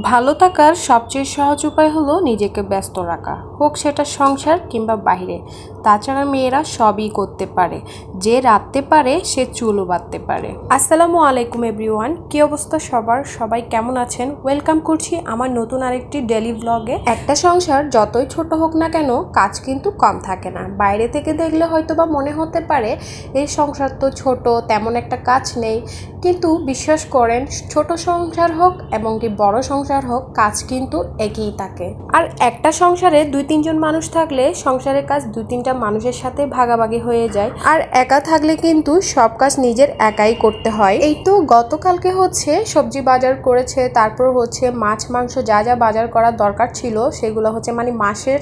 ভালো থাকার সবচেয়ে সহজ উপায় হলো নিজেকে ব্যস্ত রাখা, হোক সেটা সংসার কিংবা বাইরে। তাছাড়া মেয়েরা সবই করতে পারে, যে রাঁধতে পারে সে চুলও বাঁধতে পারে। আসসালামু আলাইকুম এভরিওয়ান, কী অবস্থা সবার? সবাই কেমন আছেন? ওয়েলকাম করছি আমার নতুন আরেকটি ডেলি ব্লগে। একটা সংসার যতই ছোট হোক না কেন, কাজ কিন্তু কম থাকে না। বাইরে থেকে দেখলে হয়তো বা মনে হতে পারে এই সংসার তো ছোট, তেমন একটা কাজ নেই, কিন্তু বিশ্বাস করেন ছোট সংসার হোক এবং কি বড় সংসার হোক, কাজ কিন্তু একই থাকে। আর একটা সংসারে 2-3 জন মানুষ থাকলে সংসারের কাজ 2-3টা মানুষের সাথে ভাগাভাগি হয়ে যায়। আর একা থাকলে কিন্তু সব কাজ নিজের একাই করতে হয়। এই তো গতকালকে হচ্ছে সবজি বাজার করেছে, তারপর হচ্ছে মাছ মাংস যা যা বাজার করার দরকার ছিল সেগুলো হচ্ছে মানে মাসের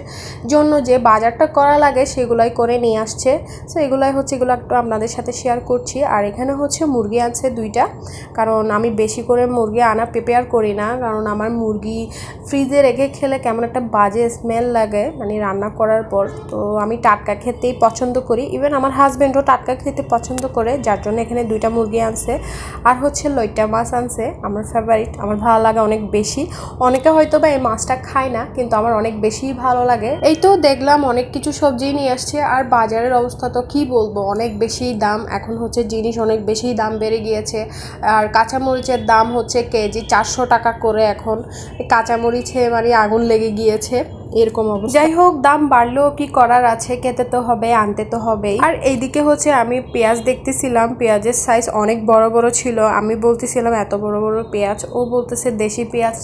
জন্য যে বাজারটা করা লাগে সেগুলাই করে নিয়ে আসছে। তো এগুলো একটু আপনাদের সাথে শেয়ার করছি। আর এখানে হচ্ছে মুরগি আনছে 2টা, কারণ আমি বেশি করে মুরগি আনা প্রিপেয়ার করি না, কারণ আমার মুরগি ফ্রিজে রেখে খেলে কেমন একটা বাজে স্মেল লাগে মানে রান্না করার পর। তো আমি টাটকা খেতেই পছন্দ করি, ইভেন আমার হাজব্যান্ডও টাটকা খেতে পছন্দ করে, যার জন্য এখানে 2টা মুরগি আনছে। আর হচ্ছে লইট্টা মাছ আনছে, আমার ফেভারিট, আমার ভালো লাগে অনেক বেশি। অনেকে হয়তো বা এই মাছটা খায় না, কিন্তু আমার অনেক বেশি ভালো লাগে। এই তো দেখলাম অনেক কিছু সবজি নিয়ে আসছে। আর বাজারের অবস্থা তো কি বলবো, অনেক বেশি দাম এখন, হচ্ছে জিনিস অনেক বেশি দাম বেড়ে গিয়েছে। আর কাঁচামরিচের দাম হচ্ছে কেজি 400 টাকা করে এখন। কাঁচামরিচে মানে আগুন লেগে গিয়েছে, এরকম অবস্থা। যাই হোক, দাম বাড়লেও কি করার আছে, খেতে তো হবে, আনতে তো হবেই। আর এইদিকে হচ্ছে আমি পেঁয়াজ দেখতেছিলাম, পেঁয়াজের সাইজ অনেক বড় বড় ছিল। আমি বলতেছিলাম এত বড় বড় পেঁয়াজ, ও বলতেছে দেশি পেঁয়াজ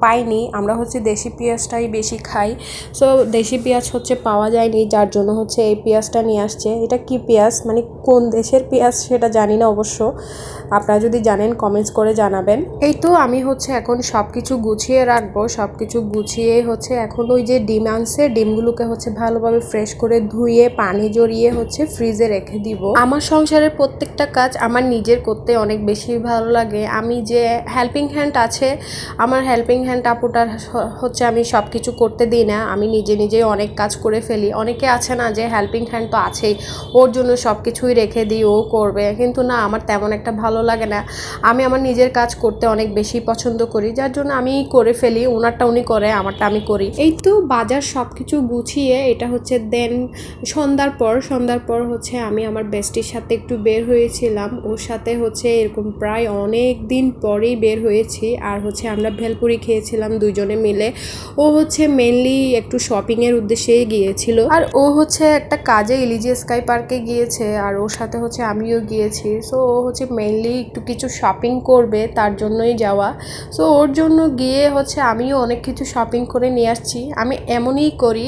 পাইনি, আমরা হচ্ছে দেশি পেঁয়াজটাই বেশি খাই। সো দেশি পেঁয়াজ হচ্ছে পাওয়া যায়নি, যার জন্য হচ্ছে এই পেঁয়াজটা নিয়ে আসছে। এটা কি পেঁয়াজ মানে কোন দেশের পেঁয়াজ সেটা জানি না অবশ্য, আপনারা যদি জানেন কমেন্টস করে জানাবেন। এই তো আমি হচ্ছে এখন সব কিছু গুছিয়ে রাখবো, সব কিছু গুছিয়ে হচ্ছে এখন ওই যে ডিম আনছে, ডিমগুলোকে হচ্ছে ভালোভাবে ফ্রেশ করে ধুয়ে পানি জড়িয়ে হচ্ছে ফ্রিজে রেখে দিব। আমার সংসারের প্রত্যেকটা কাজ আমার নিজের করতে অনেক বেশি ভালো লাগে। আমি যে হেল্পিং হ্যান্ড আছে, আমার হেল্পিং হ্যান্ড আপুটার হচ্ছে আমি সব কিছু করতে দিই না, আমি নিজে নিজেই অনেক কাজ করে ফেলি। অনেকে আছে না যে হেল্পিং হ্যান্ড তো আছেই, ওর জন্য সব কিছুই রেখে দিই, ও করবে, কিন্তু না, আমার তেমন একটা ভালো লাগে না। আমি আমার নিজের কাজ করতে অনেক বেশি পছন্দ করি, যার জন্য আমি করে ফেলি, ওনারটা উনি করে, আমারটা আমি করি। এই তো বাজার সব কিছু গুছিয়ে এটা হচ্ছে দেন সন্ধ্যার পর হচ্ছে আমি আমার বেস্টির সাথে একটু বের হয়েছিলাম। ওর সাথে হচ্ছে এরকম প্রায় অনেক দিন পরেই বের হয়েছি। আর হচ্ছে আমরা ভেলপুরি খেয়েছিলাম 2জনে মিলে। ও হচ্ছে মেনলি একটু শপিংয়ের উদ্দেশ্যেই গিয়েছিল, আর ও হচ্ছে একটা কাজে ইলিজি স্কাই পার্কে গিয়েছে, আর ওর সাথে হচ্ছে আমিও গিয়েছি। সো ও হচ্ছে মেনলি একটু কিছু শপিং করবে, তার জন্যই যাওয়া। সো ওর জন্য গিয়ে হচ্ছে আমিও অনেক কিছু শপিং করে নিয়ে আসছি। আমি এমনই করি,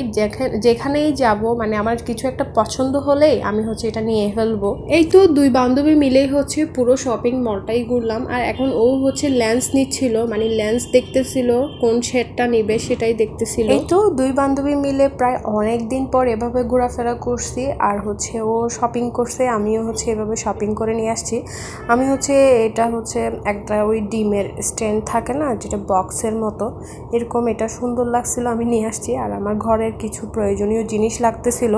যেখানেই যাব মানে আমার কিছু একটা পছন্দ হলেই আমি হচ্ছে এটা নিয়ে ফেলবো। এই তো 2 বান্ধবী মিলেই হচ্ছে পুরো শপিং মলটাই ঘুরলাম। আর এখন ও হচ্ছে লেন্স নিচ্ছিল, মানে লেন্স দেখতেছিল কোন শেডটা নিবে সেটাই দেখতেছিল। এই তো 2 বান্ধবী মিলে প্রায় অনেক দিন পর এভাবে ঘোরাফেরা করছি। আর হচ্ছে ও শপিং করছে, আমিও হচ্ছে এভাবে শপিং করে নিয়ে আসছি। আমি হচ্ছে এটা হচ্ছে একটা ওই ডিমের স্ট্যান্ড থাকে না, যেটা বক্সের মতো, এরকম, এটা সুন্দর লাগছিল, আমি নিয়ে আসছি। আর আমার ঘরের কিছু প্রয়োজনীয় জিনিস লাগতেছিল,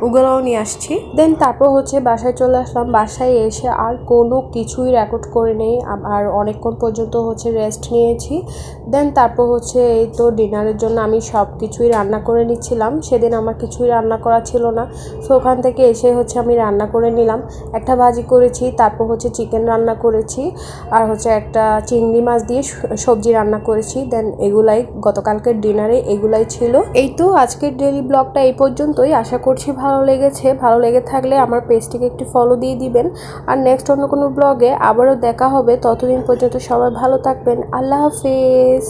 ওগুলোও নিয়ে আসছি। দেন তারপর হচ্ছে বাসায় চলে আসলাম। বাসায় এসে আর কোনো কিছুই রেকর্ড করে নেই, আর অনেকক্ষণ পর্যন্ত হচ্ছে রেস্ট নিয়েছি। দেন তারপর হচ্ছে এই তো ডিনারের জন্য আমি সব কিছুই রান্না করে নিচ্ছিলাম। সেদিন আমার কিছুই রান্না করা ছিল না, সো ওখান থেকে এসে হচ্ছে আমি রান্না করে নিলাম। একটা ভাজি করেছি, তারপর হচ্ছে চিকেন রান্না করেছি, আর হচ্ছে একটা চিংড়ি মাছ দিয়ে সবজি রান্না করেছি। দেন এগুলাই গতকালকের ডিনারে এগুলাই ছিল। এই তো আজকের ডেইলি ব্লগটা এই পর্যন্তই। আশা করছি ভালো লেগেছে। ভালো লেগে থাকলে আমার পেজটিকে একটু ফলো দিয়ে দিবেন। আর নেক্সট অন্য কোনো ব্লগে আবারও দেখা হবে। ততদিন পর্যন্ত সবাই ভালো থাকবেন। আল্লাহ হাফেজ।